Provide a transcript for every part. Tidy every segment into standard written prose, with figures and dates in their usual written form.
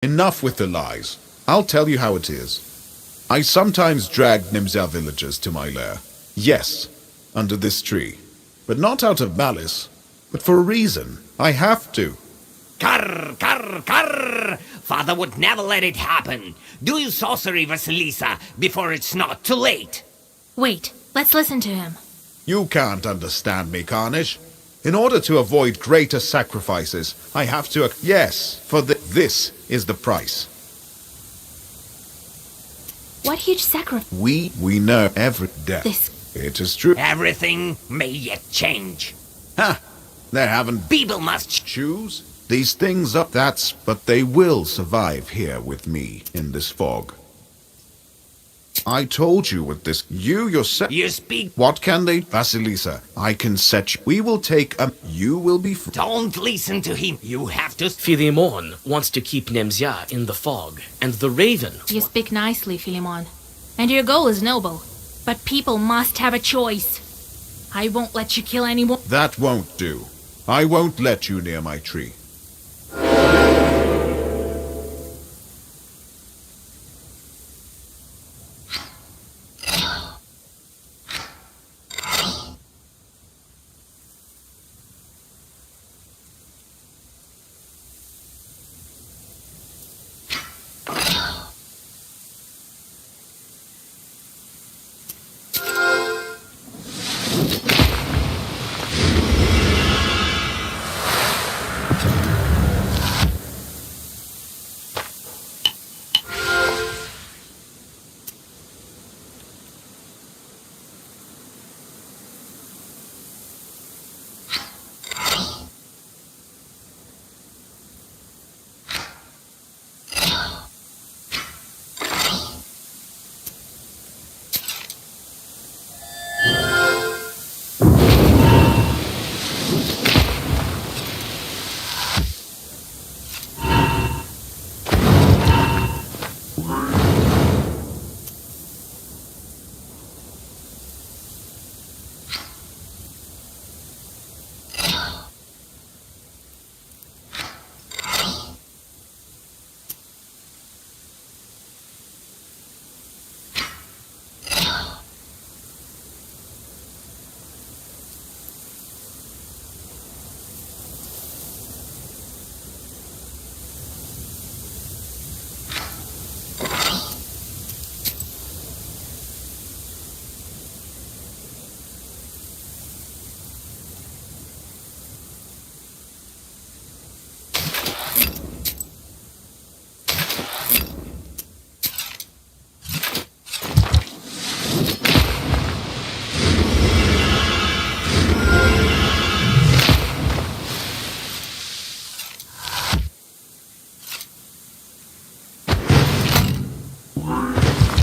Enough with the lies. I'll tell you how it is. I sometimes drag Nimza villagers to my lair. Yes, under this tree. But not out of malice, but for a reason. I have to. Karr, karr, karr! Father would never let it happen. Do your sorcery, Vasilisa, before it's not too late. Wait, let's listen to him. You can't understand me, Carnish. In order to avoid greater sacrifices, I have to... Yes, for this is the price. What huge sacrifice? We know every death. This. It is true. Everything may yet change. Ha! There haven't... People must Choose these things up, but they will survive here with me in this fog. I told you with this, you yourself... You speak... What can they... Vasilisa, I can set you... We will take You will be... Don't listen to him. You have to... Philemon wants to keep Nemzia in the fog, and the raven... You speak nicely, Philemon. And your goal is noble. But people must have a choice. I won't let you kill anyone. That won't do. I won't let you near my tree.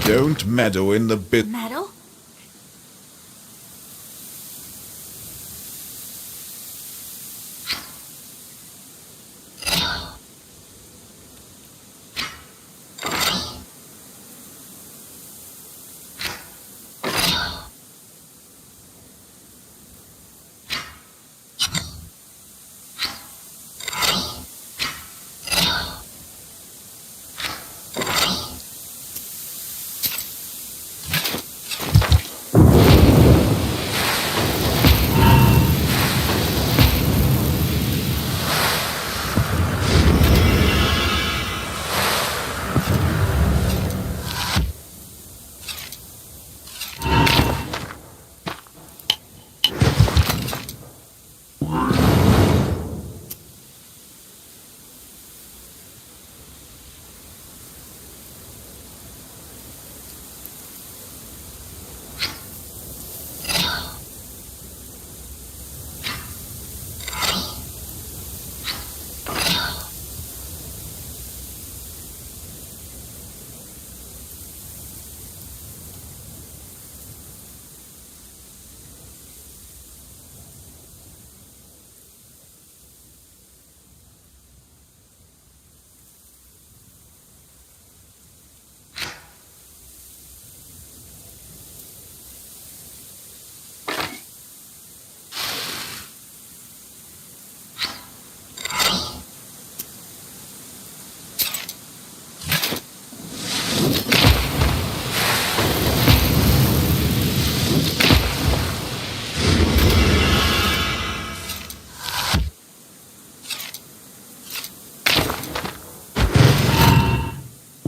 Don't meddle in the bit. Metal?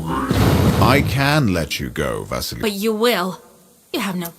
I can let you go, Vasilisa. But you will. You have no...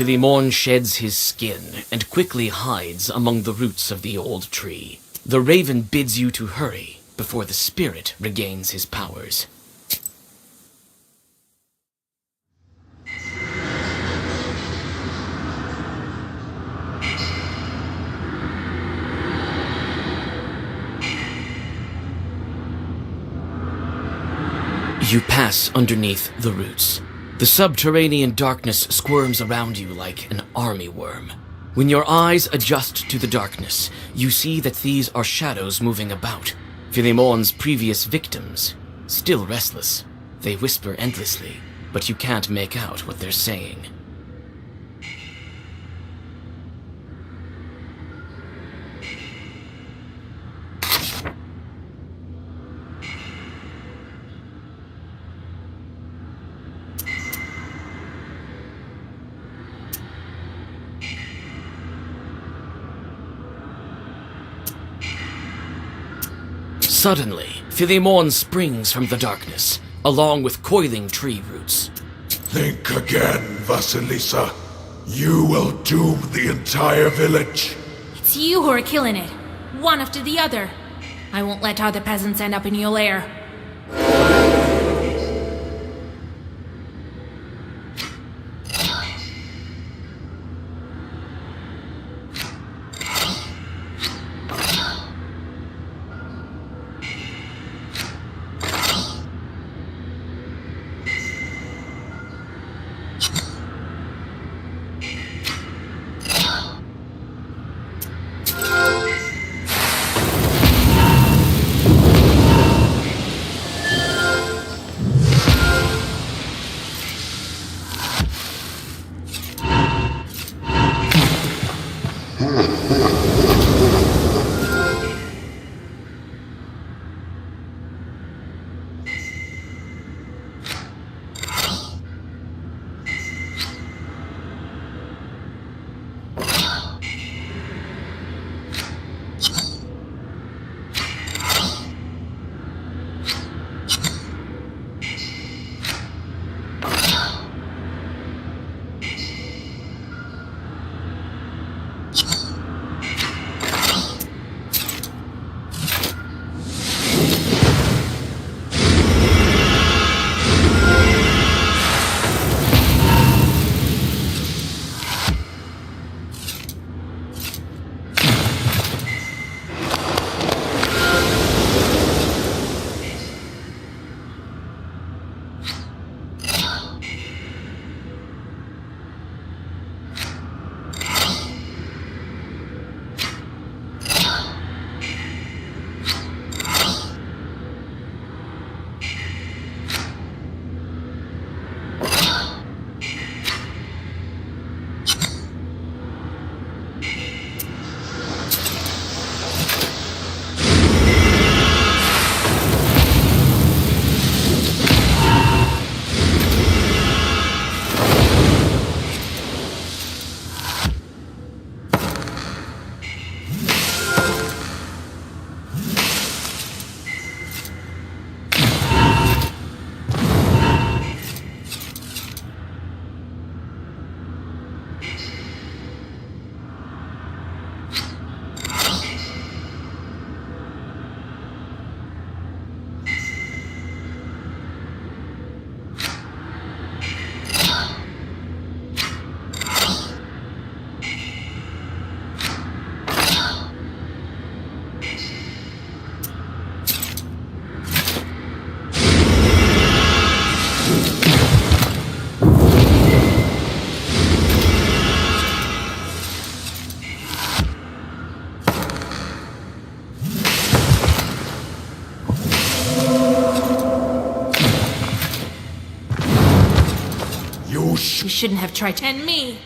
Philemon sheds his skin and quickly hides among the roots of the old tree. The raven bids you to hurry before the spirit regains his powers. You pass underneath the roots. The subterranean darkness squirms around you like an army worm. When your eyes adjust to the darkness, you see that these are shadows moving about. Philemon's previous victims, still restless. They whisper endlessly, but you can't make out what they're saying. Suddenly, Philemon springs from the darkness, along with coiling tree roots. Think again, Vasilisa. You will doom the entire village. It's you who are killing it. One after the other. I won't let other peasants end up in your lair. You shouldn't have tried to end me.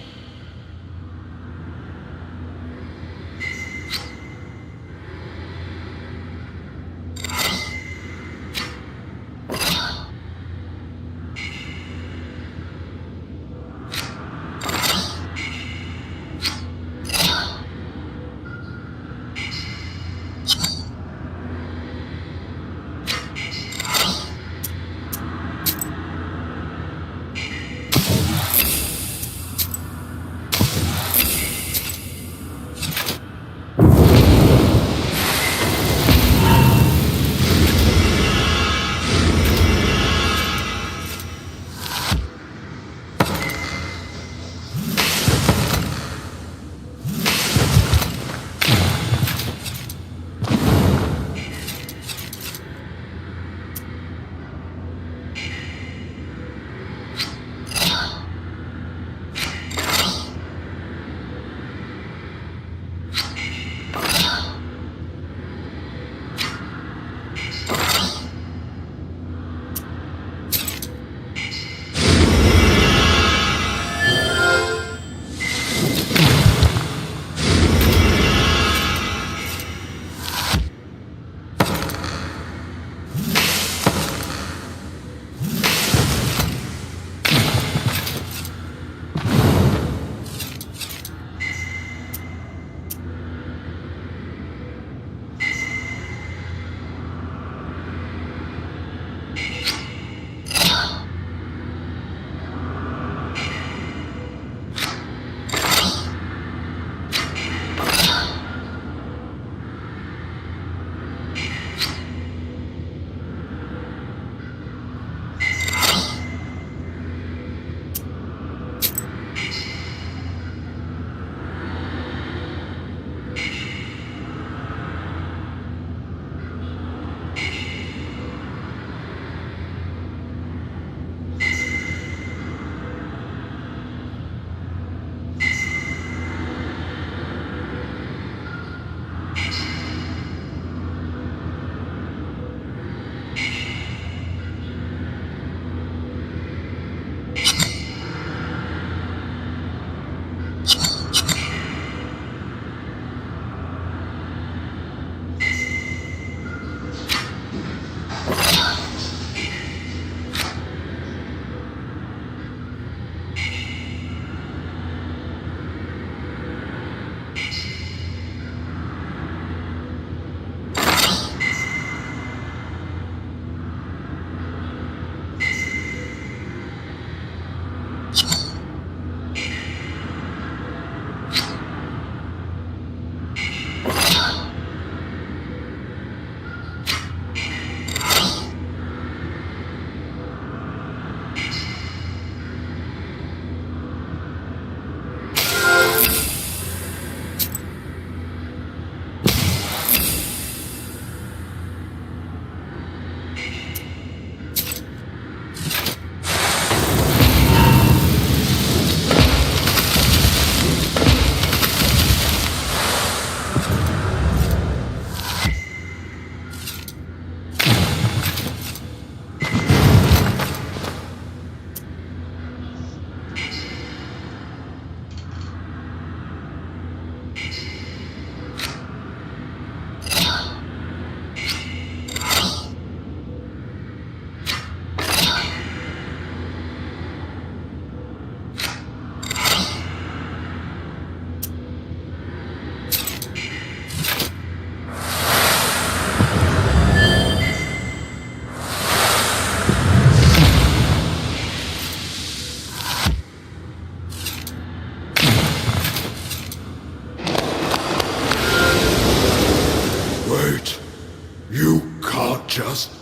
just...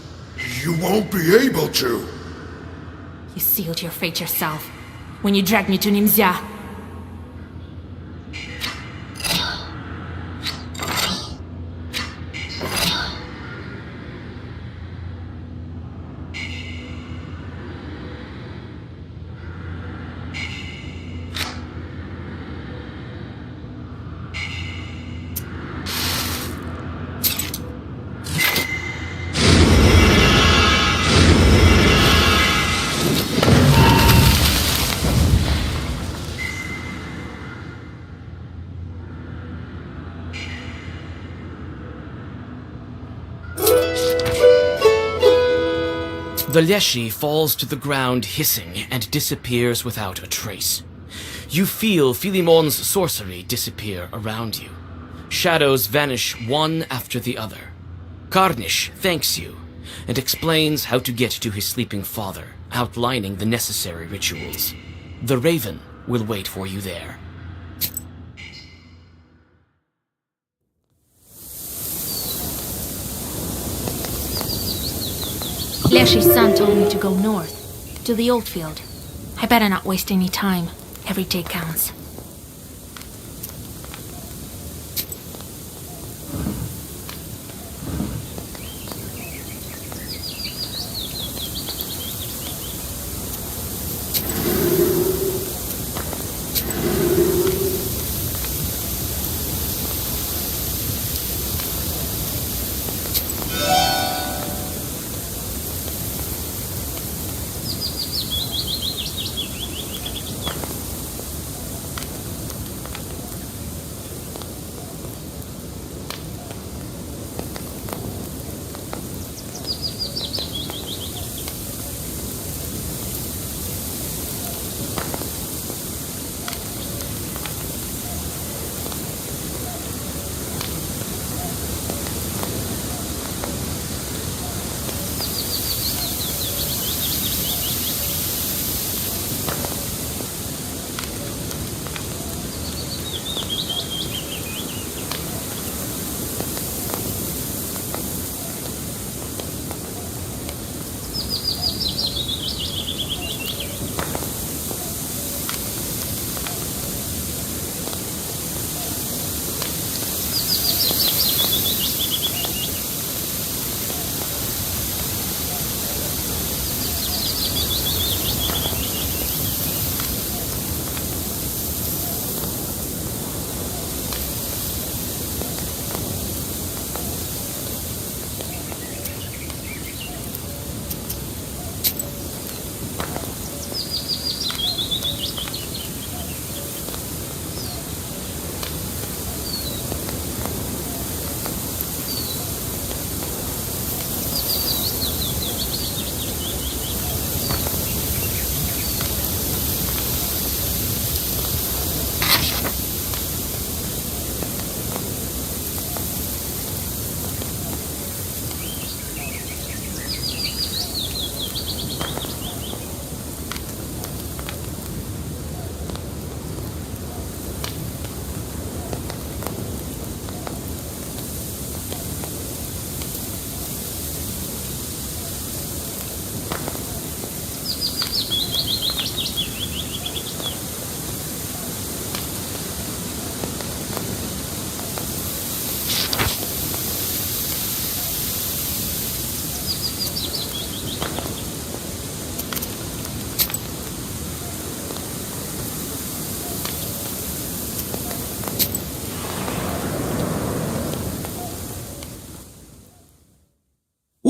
You won't be able to. You sealed your fate yourself when you dragged me to Nimzia. The Leshy falls to the ground hissing and disappears without a trace. You feel Philimon's sorcery disappear around you. Shadows vanish one after the other. Karnish thanks you and explains how to get to his sleeping father, outlining the necessary rituals. The Raven will wait for you there. Leshy's son told me to go north, to the old field. I better not waste any time. Every day counts.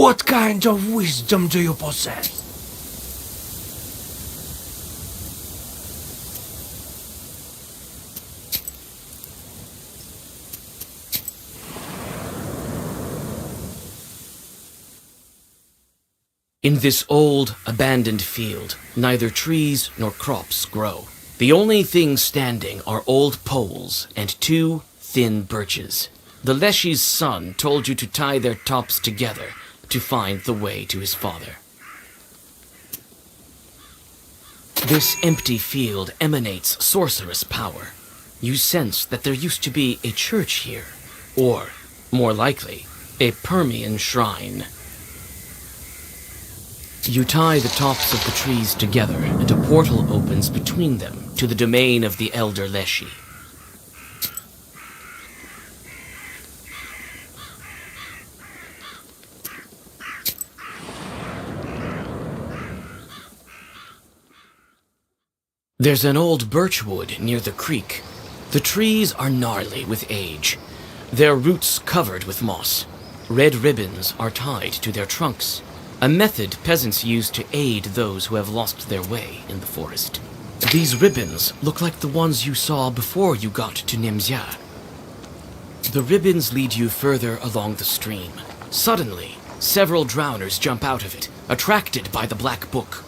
What kind of wisdom do you possess? In this old, abandoned field, neither trees nor crops grow. The only things standing are old poles and two thin birches. The Leshy's son told you to tie their tops together to find the way to his father. This empty field emanates sorcerous power. You sense that there used to be a church here, or, more likely, a Permian shrine. You tie the tops of the trees together, and a portal opens between them to the domain of the Elder Leshy. There's an old birch wood near the creek. The trees are gnarly with age, their roots covered with moss. Red ribbons are tied to their trunks, a method peasants use to aid those who have lost their way in the forest. These ribbons look like the ones you saw before you got to Nemzia. The ribbons lead you further along the stream. Suddenly, Several drowners jump out of it, attracted by the Black Book.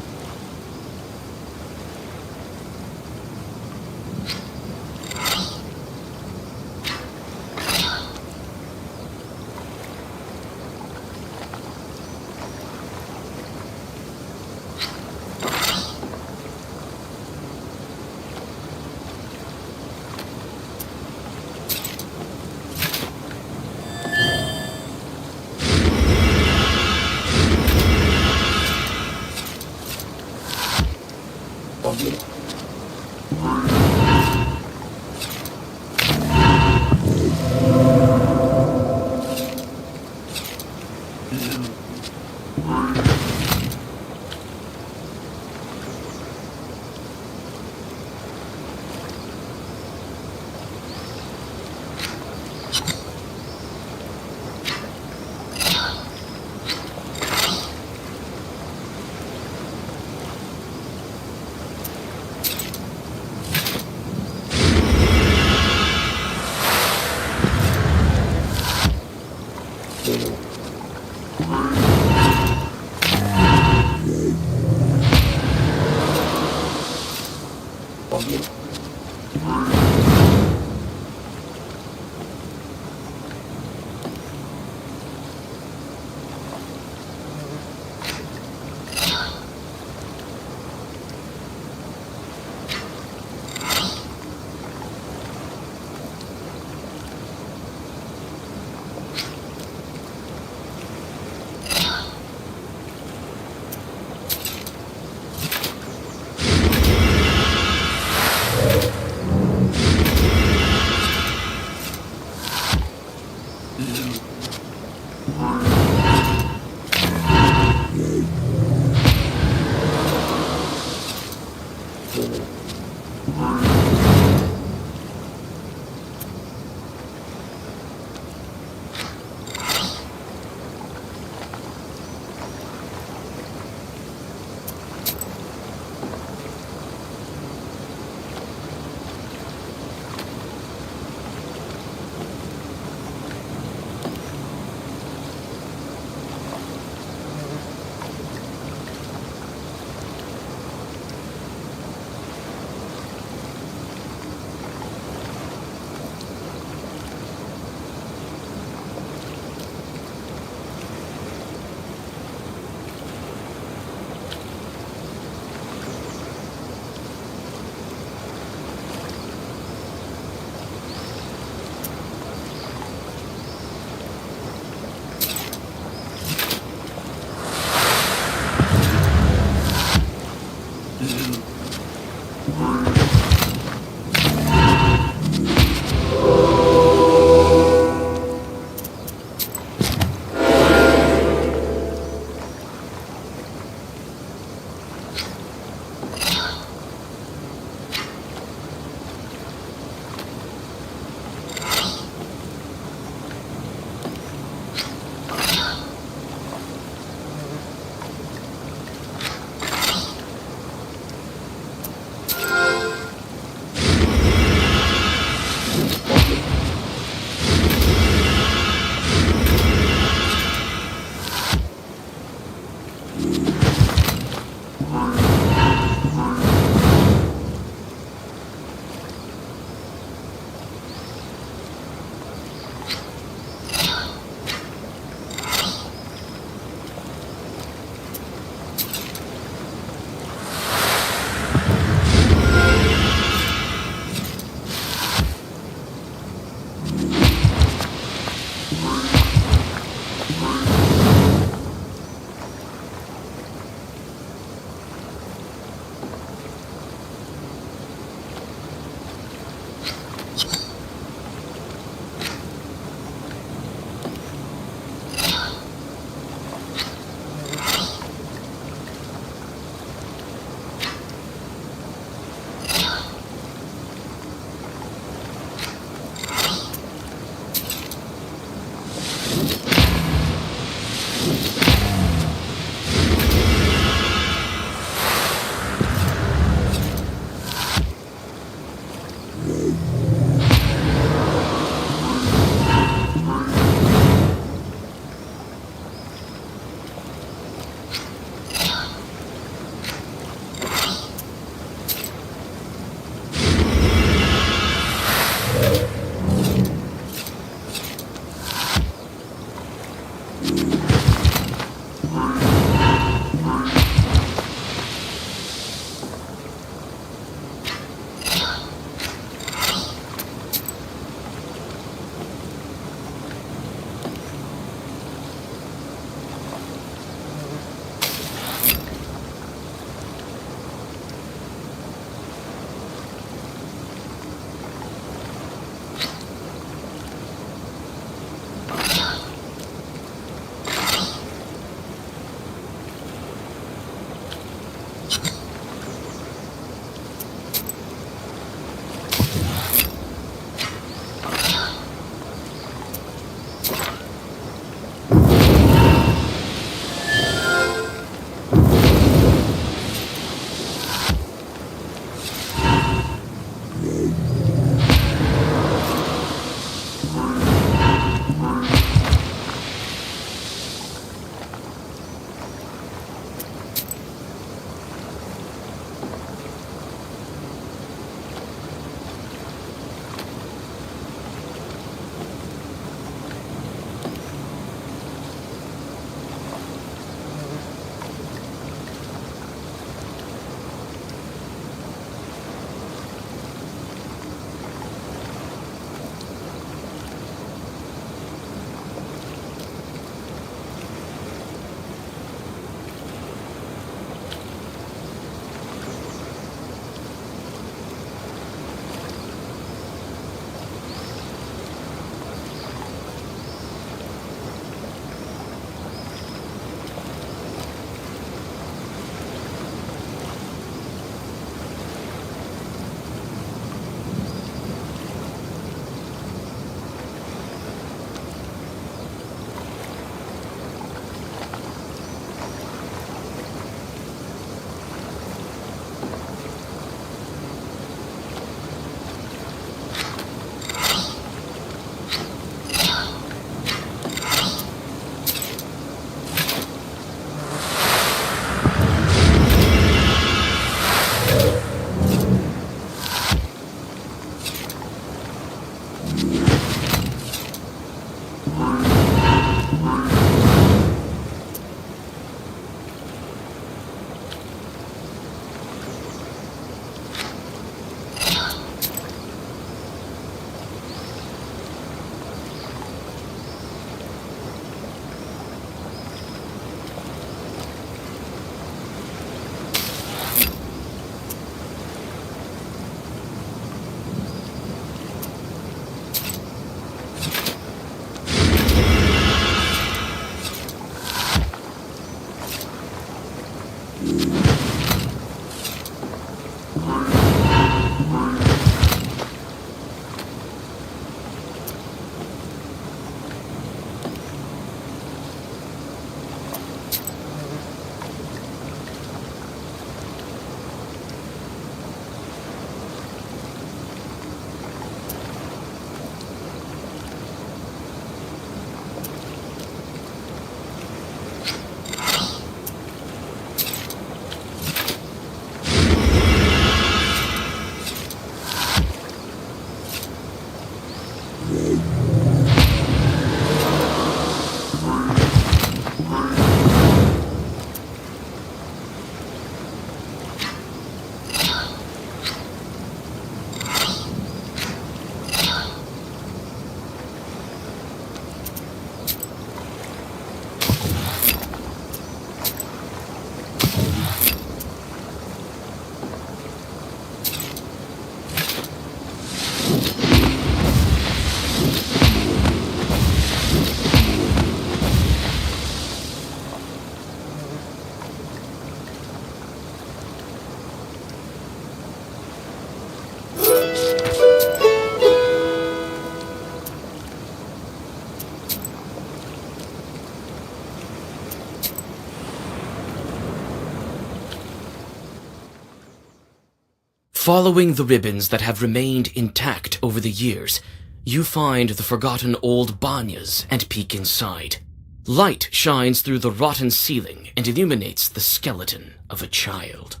Following the ribbons that have remained intact over the years, you find the forgotten old banyas and peek inside. Light shines through the rotten ceiling and illuminates the skeleton of a child.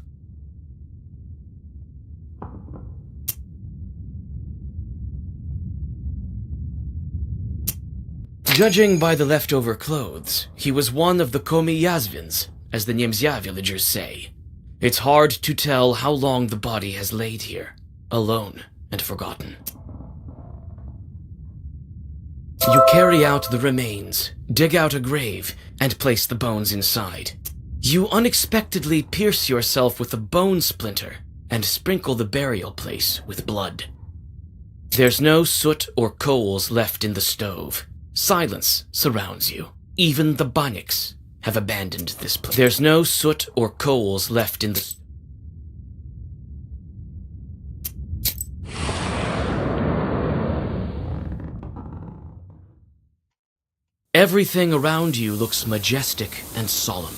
Judging by the leftover clothes, he was one of the Komi Yazvins, as the Niemzya villagers say. It's hard to tell how long the body has laid here, alone and forgotten. You carry out the remains, dig out a grave, and place the bones inside. You unexpectedly pierce yourself with a bone splinter and sprinkle the burial place with blood. There's no soot or coals left in the stove. Silence surrounds you. Even the Banyaks have abandoned this place. There's no soot or coals left in the... Everything around you looks majestic and solemn.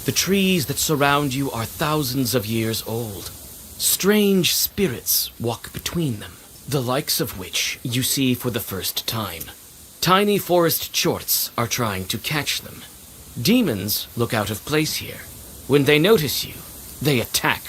The trees that surround you are thousands of years old. Strange spirits walk between them, the likes of which you see for the first time. Tiny forest chorts are trying to catch them. Demons look out of place here. When they notice you, they attack.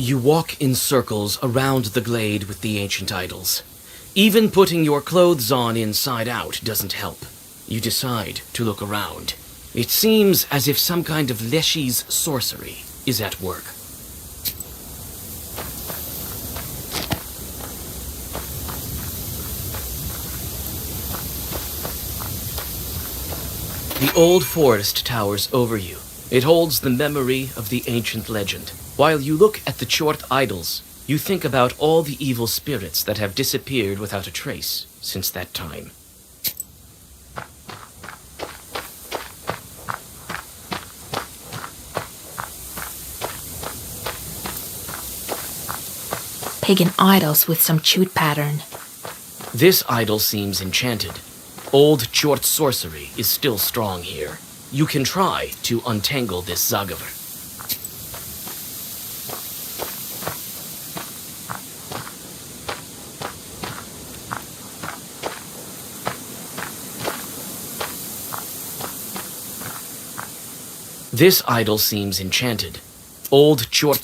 You walk in circles around the glade with the ancient idols. Even putting your clothes on inside out doesn't help. You decide to look around. It seems as if some kind of Leshy's sorcery is at work. The old forest towers over you. It holds the memory of the ancient legend. While you look at the Chort idols, you think about all the evil spirits that have disappeared without a trace since that time. Pagan idols with some chute pattern. This idol seems enchanted. Old Chort sorcery is still strong here. You can try to untangle this Zagaver. This idol seems enchanted. Old Chort...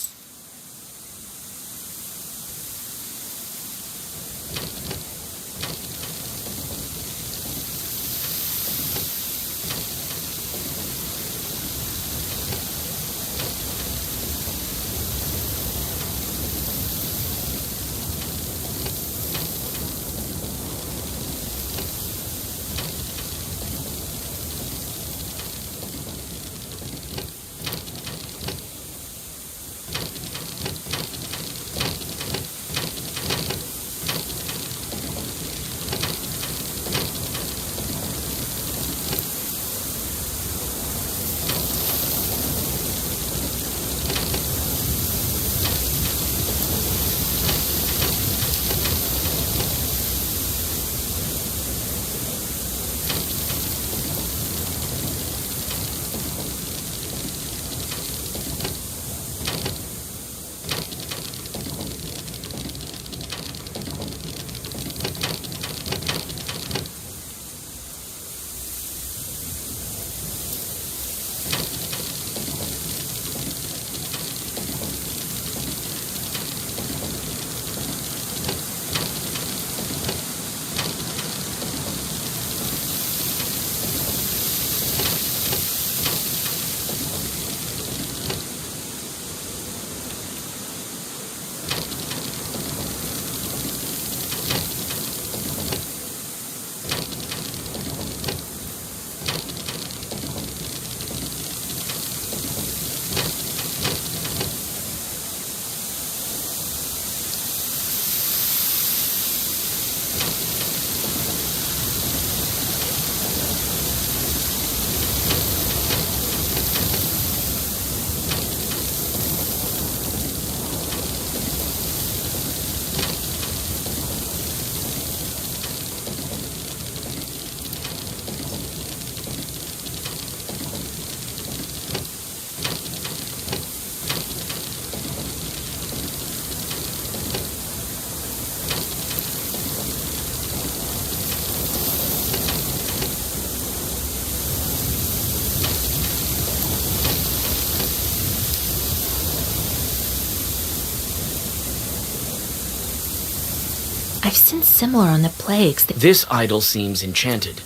I've seen similar on the plagues. This idol seems enchanted.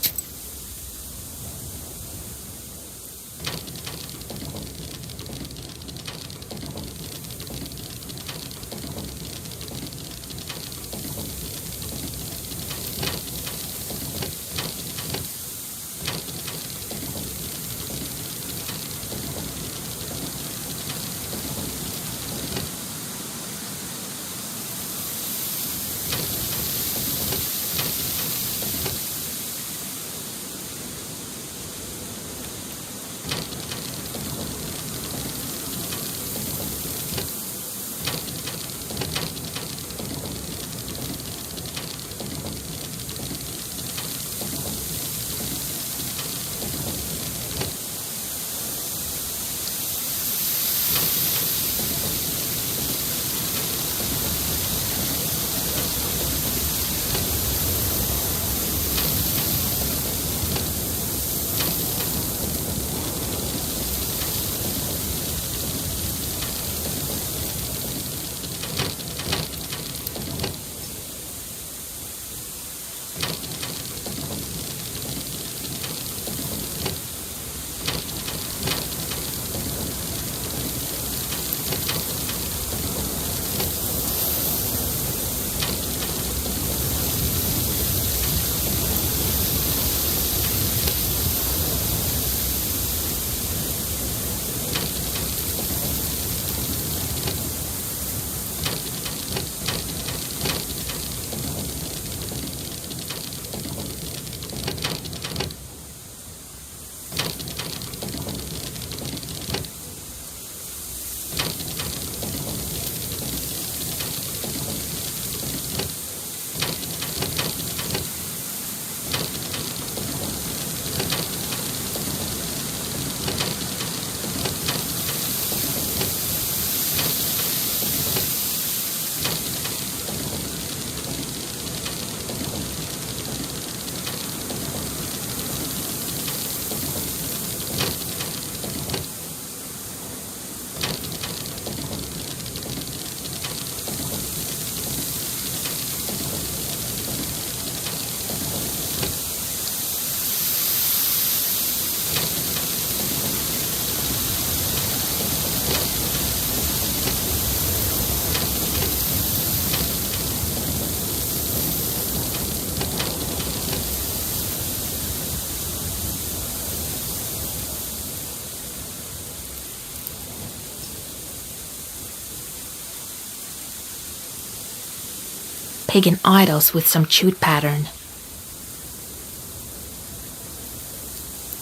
Pagan idols with some chute pattern.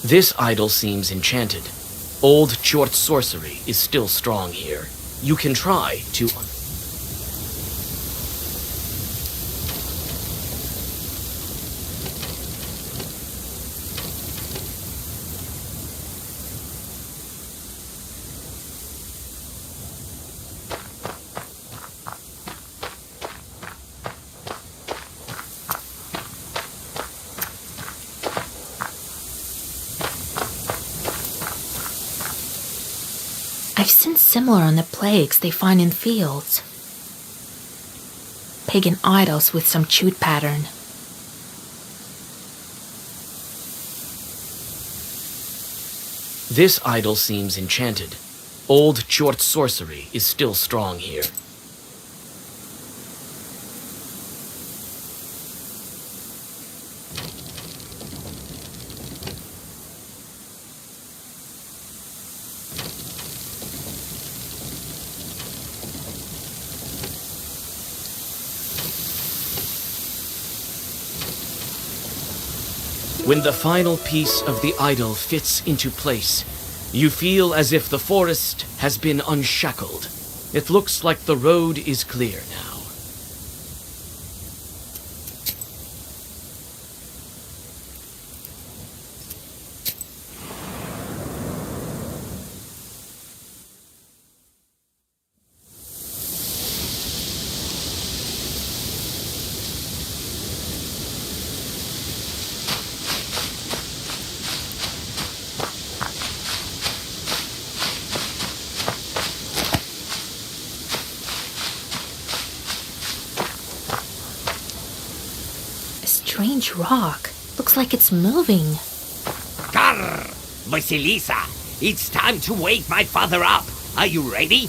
This idol seems enchanted. Old Chort sorcery is still strong here. You can try to... I've seen similar on the plagues they find in fields. Pagan idols with some chute pattern. This idol seems enchanted. Old Chort sorcery is still strong here. When the final piece of the idol fits into place, you feel as if the forest has been unshackled. It looks like the road is clear now. Strange rock. Looks like it's moving. Grr! Vasilisa, it's time to wake my father up. Are you ready?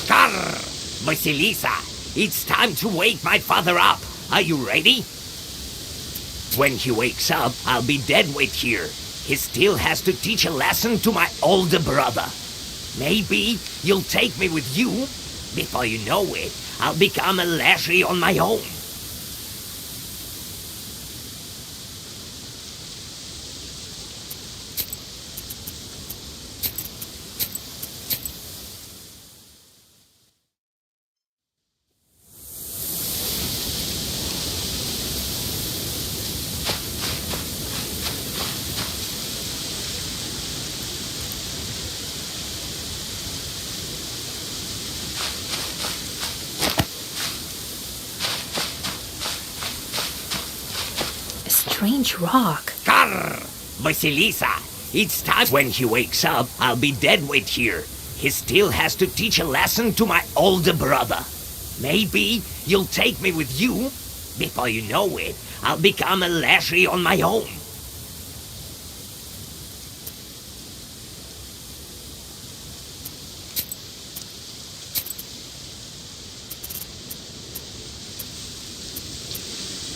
Grr! Vasilisa, it's time to wake my father up. Are you ready? When he wakes up, I'll be dead weight here. He still has to teach a lesson to my older brother. Maybe you'll take me with you. Before you know it, I'll become a Lashley on my own. Strange rock. Grr! Vasilisa, it's time. When he wakes up, I'll be dead weight here. He still has to teach a lesson to my older brother. Maybe you'll take me with you. Before you know it, I'll become a Lashley on my own.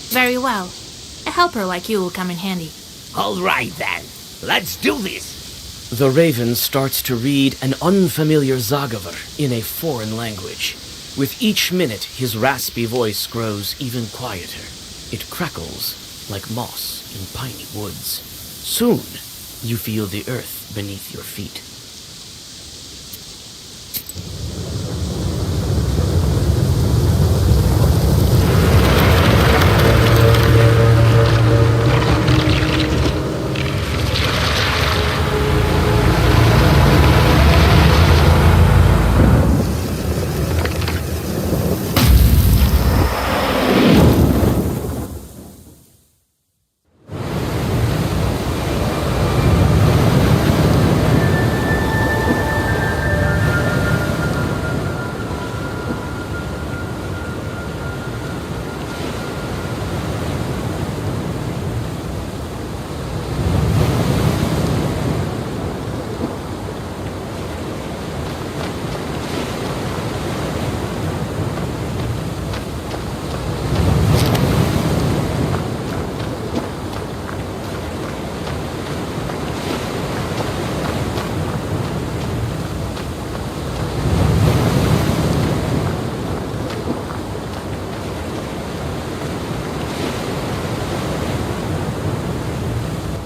Very well. A helper like you will come in handy. All right then, let's do this. The raven starts to read an unfamiliar Zagavur in a foreign language. With each minute, his raspy voice grows even quieter. It crackles like moss in piney woods. Soon, you feel the earth beneath your feet.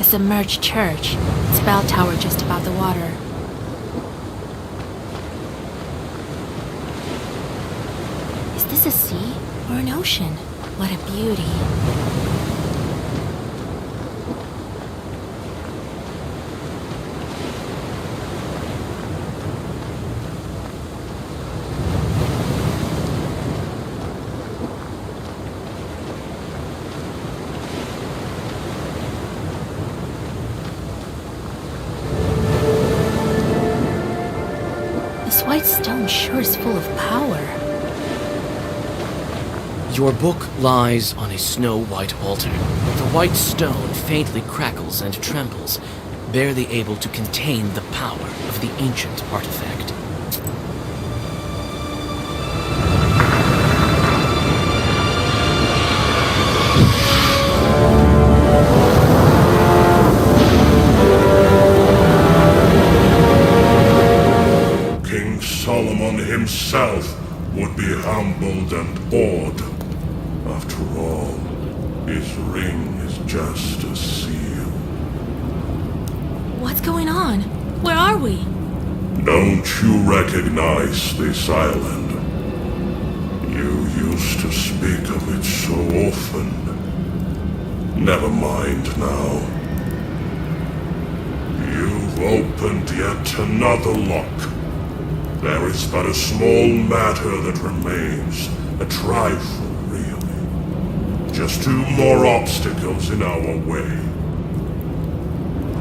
submerged church. Its bell tower just above the water. Is this a sea or an ocean? What a beauty. This white stone sure is full of power. Your book lies on a snow-white altar. The white stone faintly crackles and trembles, barely able to contain the power of the ancient artifact. King Solomon himself would be humbled and awed. After all, his ring is just a seal. What's going on? Where are we? Don't you recognize this island? You used to speak of it so often. Never mind now. You've opened yet another lock. There is but a small matter that remains, a trifle, really. Just 2 more obstacles in our way.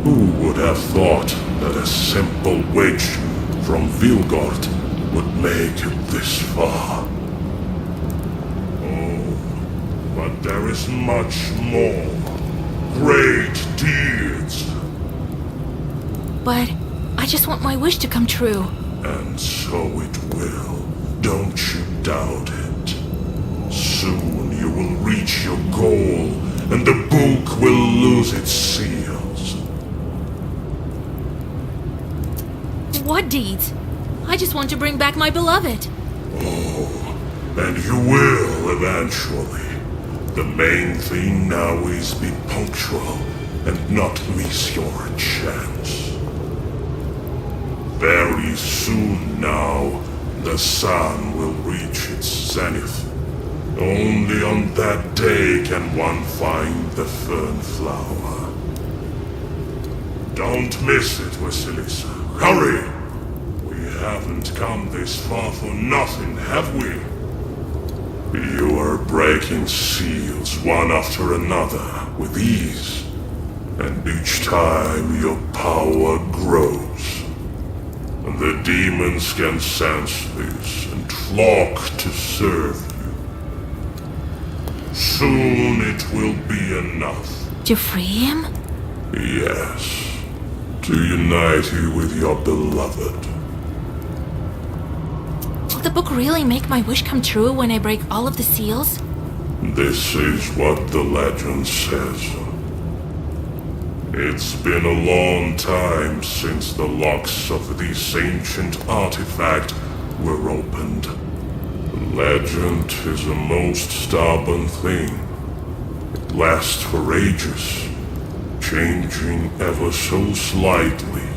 Who would have thought that a simple witch from Vilgord would make it this far? Oh, but there is much more. Great deeds. But I just want my wish to come true. And so it will. Don't you doubt it. Soon you will reach your goal, and the book will lose its seals. What deeds? I just want to bring back my beloved. Oh, and you will eventually. The main thing now is be punctual and not miss your chance. Very soon now, the sun will reach its zenith. Only on that day can one find the fern flower. Don't miss it, Vasilisa. Hurry! We haven't come this far for nothing, have we? You are breaking seals one after another with ease. And each time your power grows. The demons can sense this and flock to serve you. Soon it will be enough. To free him? Yes. To unite you with your beloved. Will the book really make my wish come true when I break all of the seals? This is what the legend says. It's been a long time since the locks of this ancient artifact were opened. Legend is a most stubborn thing. It lasts for ages, changing ever so slightly,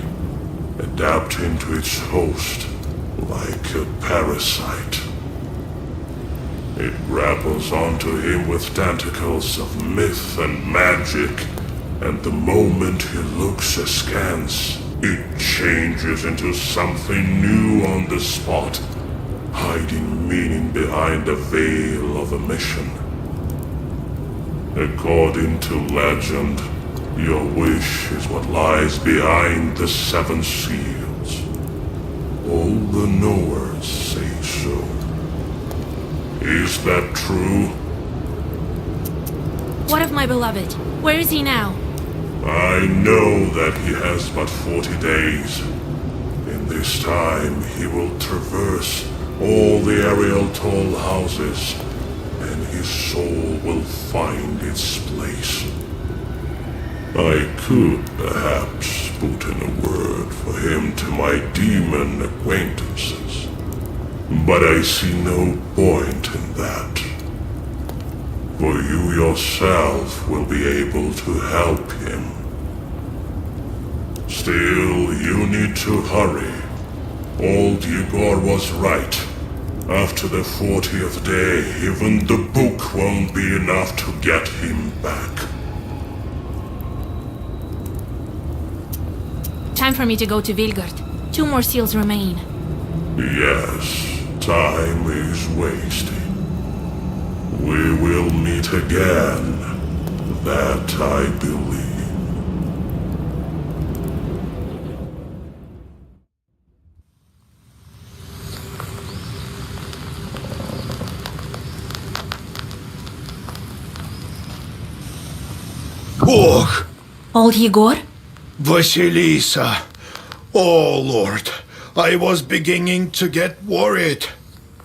adapting to its host like a parasite. It grapples onto him with tentacles of myth and magic, and the moment he looks askance, it changes into something new on the spot, hiding meaning behind a veil of omission. According to legend, your wish is what lies behind the 7 seals. All the knowers say so. Is that true? What of my beloved? Where is he now? I know that he has but 40 days. In this time, he will traverse all the Ariel Toll houses, and his soul will find its place. I could perhaps put in a word for him to my demon acquaintances, but I see no point in that. For you yourself will be able to help him. Still, you need to hurry. Old Igor was right. After the 40th day, even the book won't be enough to get him back. Time for me to go to Vilgard. 2 more seals remain. Yes, time is wasting. We will meet again. That I believe. Bog! Old Igor? Vasilisa! Oh, Lord, I was beginning to get worried.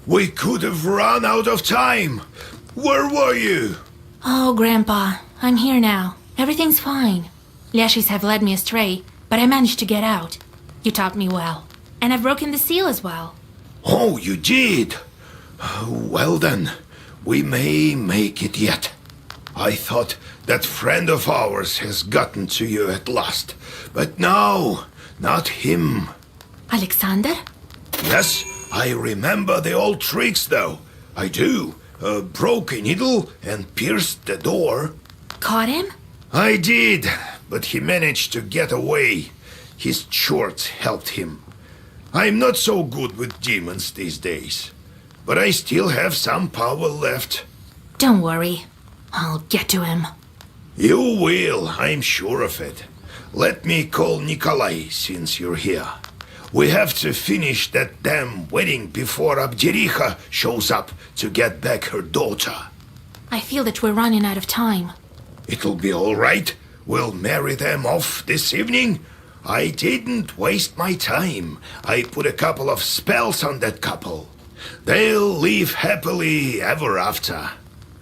We could have run out of time. Where were you? Oh, Grandpa, I'm here now. Everything's fine. Lashis have led me astray, but I managed to get out. You taught me well. And I've broken the seal as well. Oh, you did? Well then, we may make it yet. I thought that friend of ours has gotten to you at last. But no, not him. Alexander? Yes, I remember the old tricks though. I do. Broke a needle and pierced the door. Caught him? I did, but he managed to get away. His shorts helped him. I'm not so good with demons these days, but I still have some power left. Don't worry. I'll get to him. You will, I'm sure of it. Let me call Nikolai since you're here. We have to finish that damn wedding before Abdericha shows up to get back her daughter. I feel that we're running out of time. It'll be all right. We'll marry them off this evening. I didn't waste my time. I put a couple of spells on that couple. They'll live happily ever after.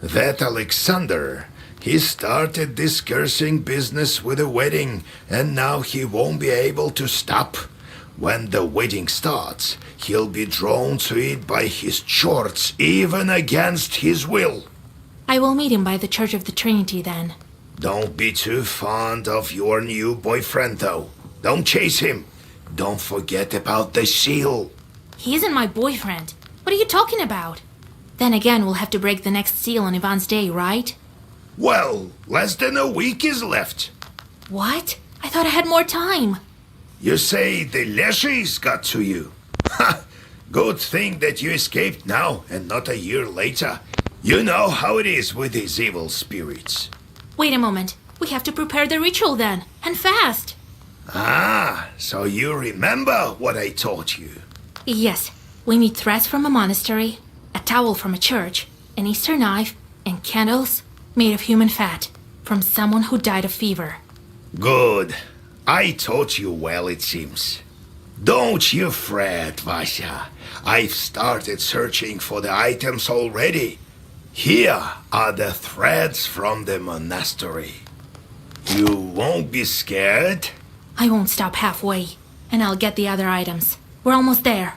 That Alexander, he started this cursing business with a wedding, and now he won't be able to stop. When the wedding starts, he'll be drawn to it by his shorts, even against his will. I will meet him by the Church of the Trinity then. Don't be too fond of your new boyfriend, though. Don't chase him. Don't forget about the seal. He isn't my boyfriend. What are you talking about? Then again, we'll have to break the next seal on Ivan's day, right? Well, less than a week is left. What? I thought I had more time. You say the Leshis got to you? Ha! Good thing that you escaped now and not a year later. You know how it is with these evil spirits. Wait a moment. We have to prepare the ritual then, and fast. Ah, so you remember what I taught you. Yes, we need threads from a monastery, a towel from a church, an Easter knife, and candles made of human fat from someone who died of fever. Good. I taught you well, it seems. Don't you fret, Vasya. I've started searching for the items already. Here are the threads from the monastery. You won't be scared? I won't stop halfway, and I'll get the other items. We're almost there.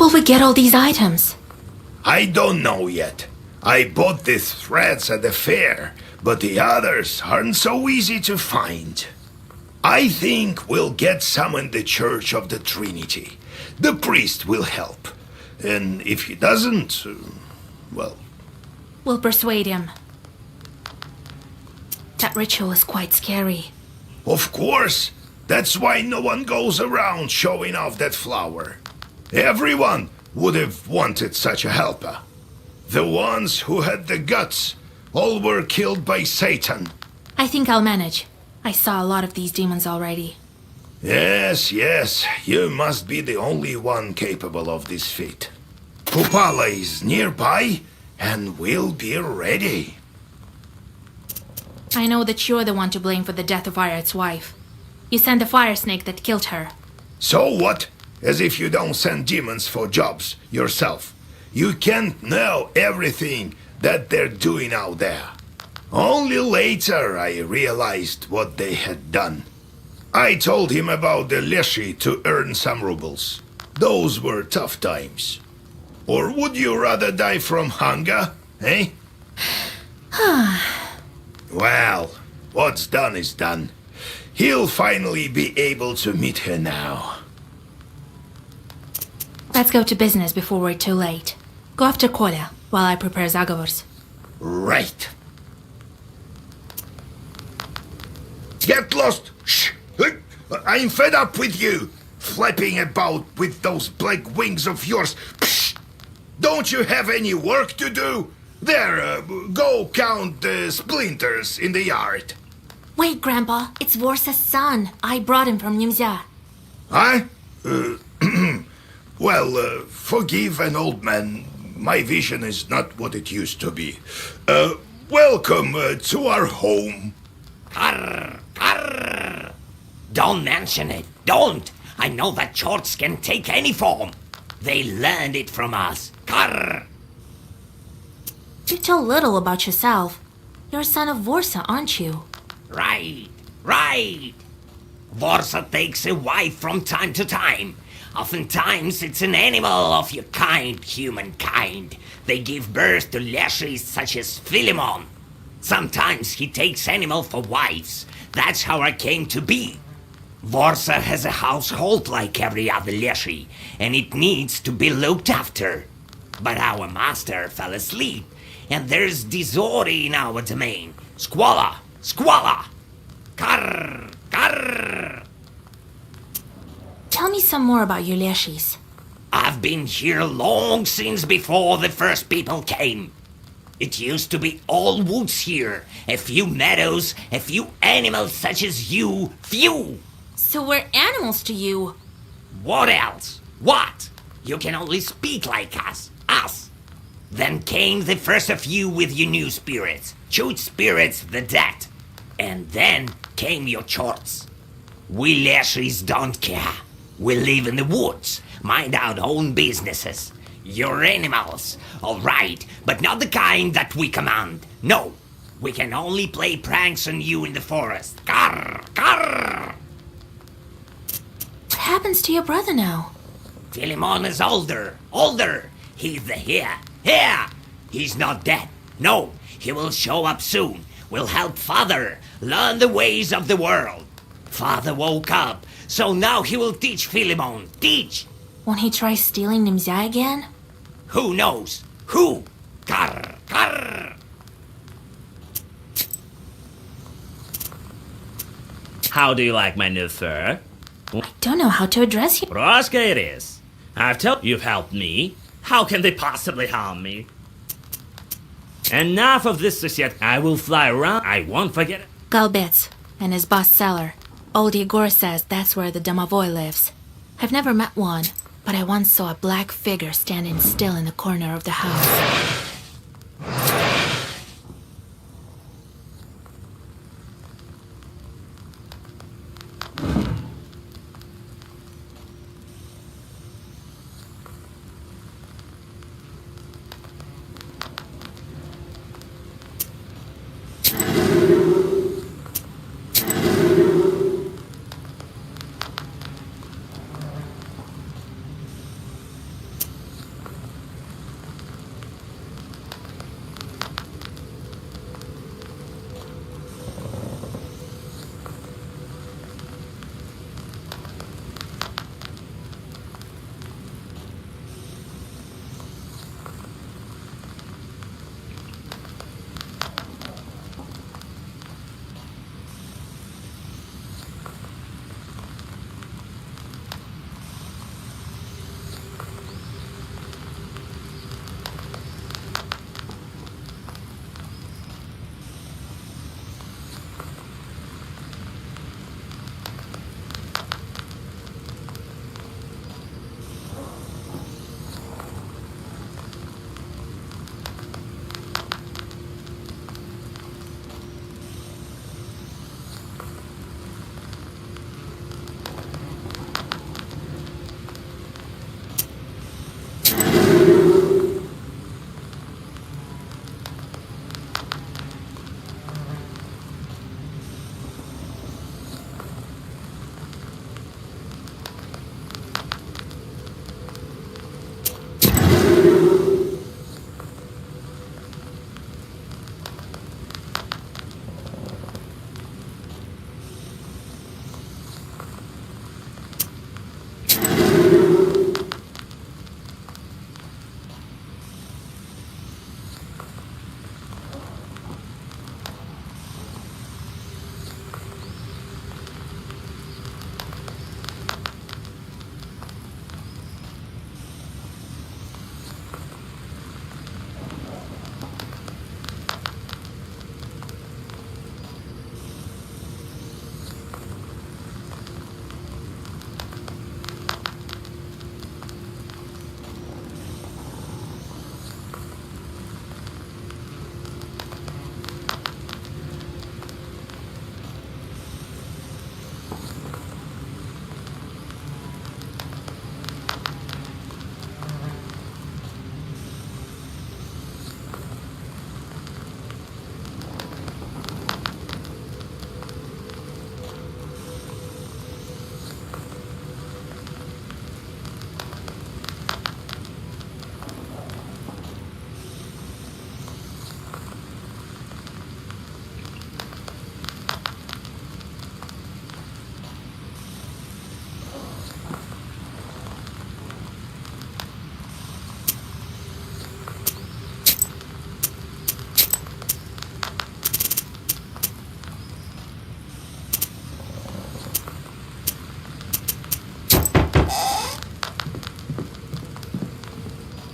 will we get all these items? I don't know yet. I bought these threads at the fair, but the others aren't so easy to find. I think we'll get some in the Church of the Trinity. The priest will help. And if he doesn't, well... We'll persuade him. That ritual is quite scary. Of course! That's why no one goes around showing off that flower. Everyone would have wanted such a helper. The ones who had the guts all were killed by Satan. I think I'll manage. I saw a lot of these demons already. Yes, you must be the only one capable of this feat. Kupala is nearby, and we'll be ready. I know that you're the one to blame for the death of Ayart's wife. You sent the fire snake that killed her. So what? As if you don't send demons for jobs yourself. You can't know everything that they're doing out there. Only later I realized what they had done. I told him about the Leshy to earn some rubles. Those were tough times. Or would you rather die from hunger, eh? Well, what's done is done. He'll finally be able to meet her now. Let's go to business before we're too late. Go after Kolya while I prepare Zagovors. Right. Get lost! Shh! I'm fed up with you! Flapping about with those black wings of yours. Psh! Don't you have any work to do? There, go count the splinters in the yard. Wait, Grandpa. It's Vorsa's son. I brought him from Nimzia. Huh? Well, forgive an old man. My vision is not what it used to be. Welcome to our home. Karr, karr. Don't mention it. Don't. I know that Chorts can take any form. They learned it from us. Karr. You tell little about yourself. You're a son of Vorsa, aren't you? Right. Vorsa takes a wife from time to time. Oftentimes it's an animal of your kind, humankind. They give birth to Leshis such as Philemon. Sometimes he takes animal for wives. That's how I came to be. Vorsa has a household like every other Leshi, and it needs to be looked after. But our master fell asleep, and there's disorder in our domain. Squalor! Karr! Tell me some more about your Leshis. I've been here long since before the first people came. It used to be all woods here, a few meadows, a few animals such as you, few. So we're animals to you. What else? What? You can only speak like us. Then came the first of you with your new spirits, chewed spirits, the dead. And then came your Chorts. We Leshis don't care. We live in the woods, mind our own businesses. You're animals, all right, but not the kind that we command. No, we can only play pranks on you in the forest. Karr! What happens to your brother now? Philemon is older. He's the heir. He's not dead. No, he will show up soon. We'll help Father learn the ways of the world. Father woke up, so now he will teach Philemon. Teach! Won't he try stealing Nimzia again? Who knows? Who? Karr! How do you like my new fur? I don't know how to address you. Roska it is. I've told you've helped me. How can they possibly harm me? Enough of this just yet. I will fly around. I won't forget it. Galbets and his boss cellar. Old Igor says that's where the Domovoy lives. I've never met one, but I once saw a black figure standing still in the corner of the house.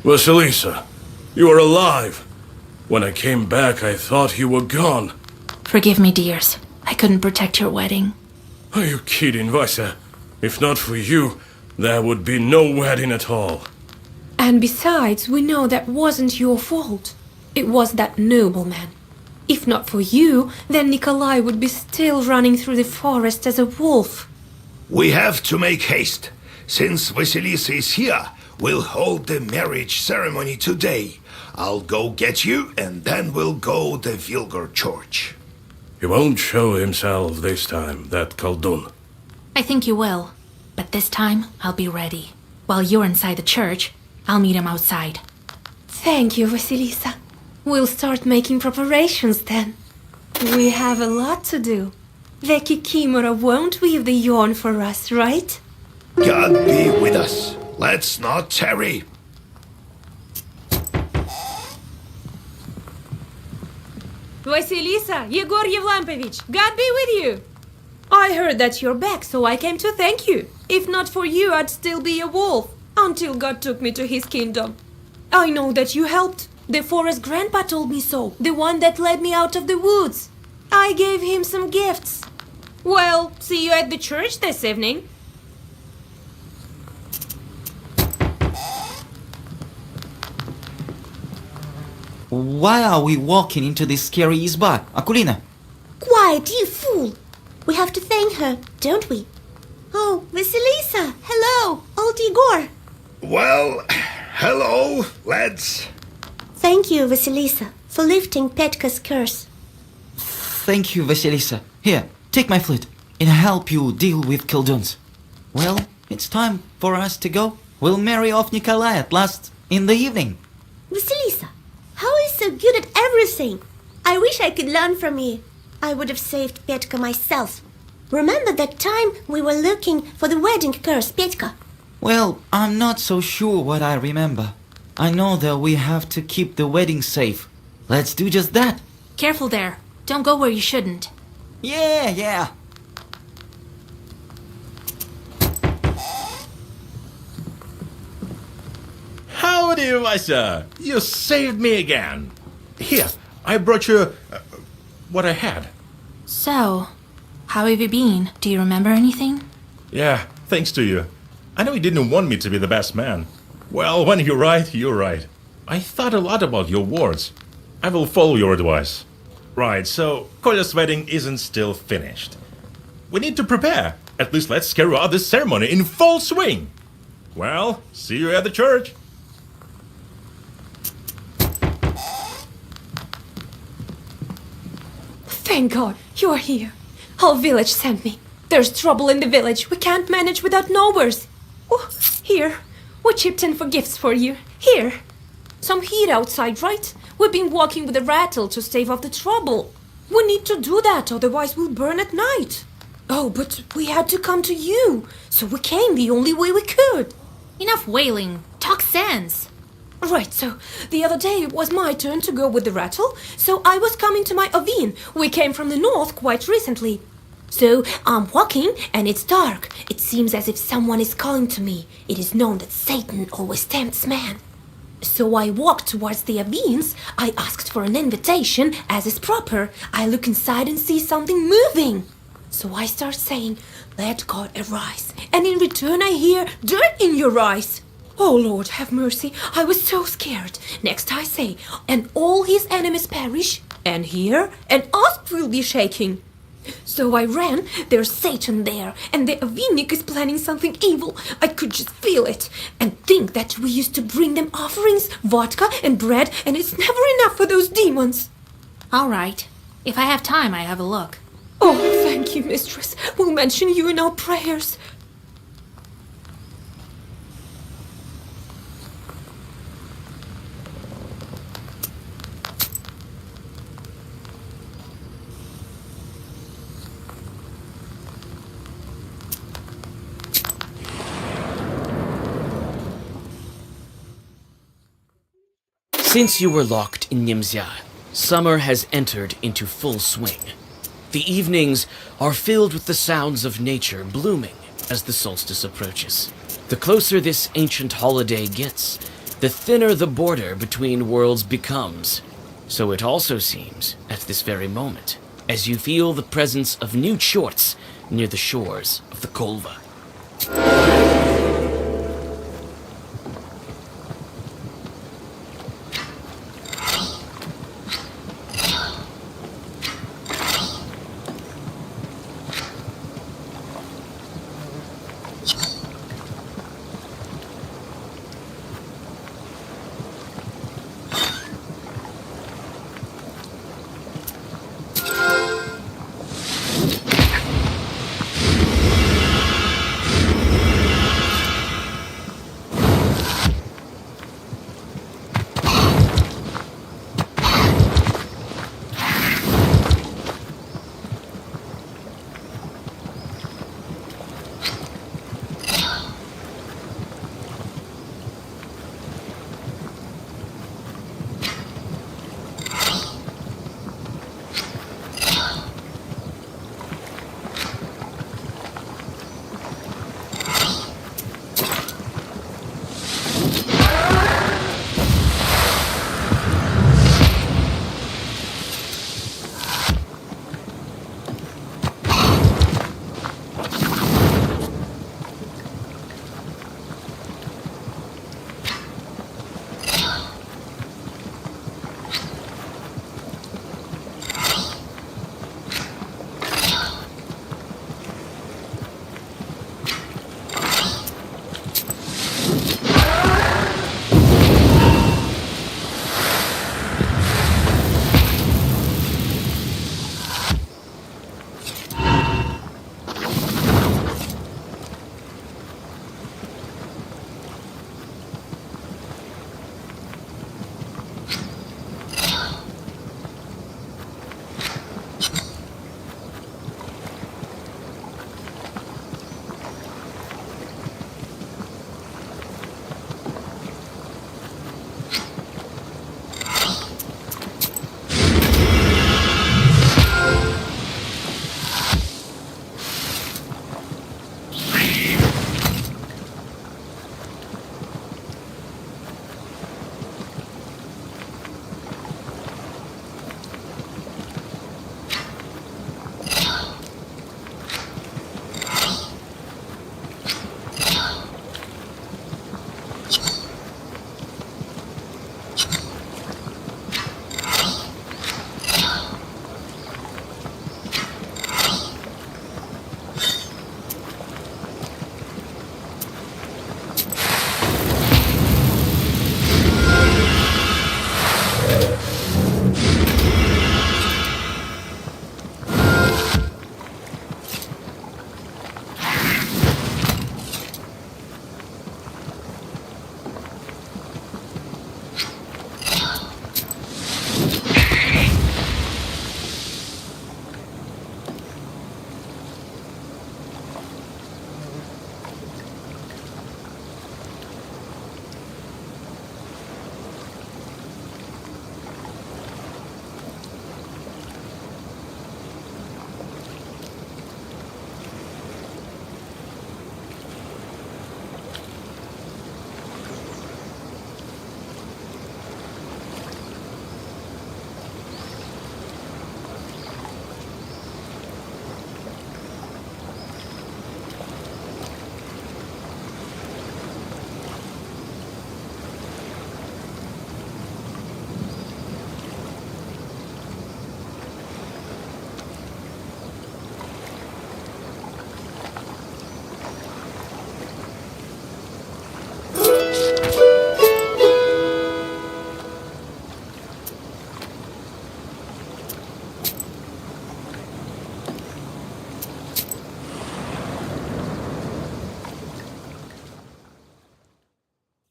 Vasilisa, you are alive. When I came back, I thought you were gone. Forgive me, dears. I couldn't protect your wedding. Are you kidding, Vasia? If not for you, there would be no wedding at all. And besides, we know that wasn't your fault. It was that nobleman. If not for you, then Nikolai would be still running through the forest as a wolf. We have to make haste. Since Vasilisa is here, we'll hold the marriage ceremony today. I'll go get you, and then we'll go to Vilgar Church. He won't show himself this time, that Khaldun. I think you will. But this time, I'll be ready. While you're inside the church, I'll meet him outside. Thank you, Vasilisa. We'll start making preparations then. We have a lot to do. The Kikimora won't weave the yarn for us, right? God be with us. Let's not tarry. Vasilisa, Yegor Yevlampovich, God be with you. I heard that you're back, so I came to thank you. If not for you, I'd still be a wolf, until God took me to his kingdom. I know that you helped. The forest grandpa told me so, the one that led me out of the woods. I gave him some gifts. Well, see you at the church this evening. Why are we walking into this scary izba, Akulina? Quiet, you fool! We have to thank her, don't we? Oh, Vasilisa! Hello, old Igor! Well, hello, lads. Thank you, Vasilisa, for lifting Petka's curse. Thank you, Vasilisa. Here, take my flute and help you deal with Khalduns. Well, it's time for us to go. We'll marry off Nikolai at last in the evening. Vasilisa, how are you so good at everything? I wish I could learn from you. I would have saved Petka myself. Remember that time we were looking for the wedding curse, Petka? Well, I'm not so sure what I remember. I know that we have to keep the wedding safe. Let's do just that. Careful there. Don't go where you shouldn't. Yeah. Howdy, Vasia! You saved me again. Here, I brought you what I had. So, how have you been? Do you remember anything? Yeah, thanks to you. I know you didn't want me to be the best man. Well, when you're right, you're right. I thought a lot about your words. I will follow your advice. Right, so Kolya's wedding isn't still finished. We need to prepare. At least let's carry out this ceremony in full swing. Well, see you at the church. Thank God, you're here. Our village sent me. There's trouble in the village. We can't manage without knowers. Oh, here. We chipped in for gifts for you. Here. Some heat outside, right? We've been walking with a rattle to stave off the trouble. We need to do that, otherwise we'll burn at night. Oh, but we had to come to you. So we came the only way we could. Enough wailing. Talk sense. Right, so the other day it was my turn to go with the rattle, so I was coming to my Ovin. We came from the north quite recently. So I'm walking and it's dark. It seems as if someone is calling to me. It is known that Satan always tempts man. So I walked towards the Avins. I asked for an invitation, as is proper. I look inside and see something moving. So I start saying, "Let God arise." And in return I hear, "Dirt in your eyes." Oh, Lord, have mercy. I was so scared. Next I say, "And all his enemies perish." And here, "And us will be shaking." So I ran, there's Satan there, and the Avinik is planning something evil. I could just feel it. And think that we used to bring them offerings, vodka and bread, and it's never enough for those demons. All right. If I have time, I have a look. Oh, thank you, mistress. We'll mention you in our prayers. Since you were locked in Nimzia, summer has entered into full swing. The evenings are filled with the sounds of nature blooming as the solstice approaches. The closer this ancient holiday gets, the thinner the border between worlds becomes. So it also seems at this very moment, as you feel the presence of new Chorts near the shores of the Kolva.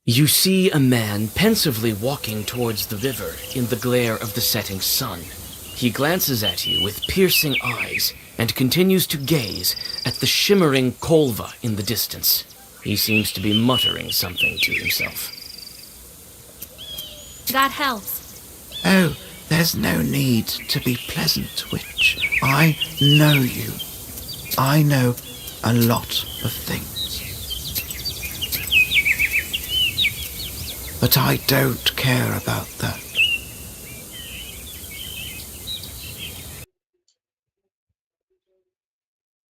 You see a man pensively walking towards the river in the glare of the setting sun. He glances at you with piercing eyes and continues to gaze at the shimmering Kolva in the distance. He seems to be muttering something to himself. God helps. Oh, there's no need to be pleasant, witch. I know you. I know a lot of things. But I don't care about that.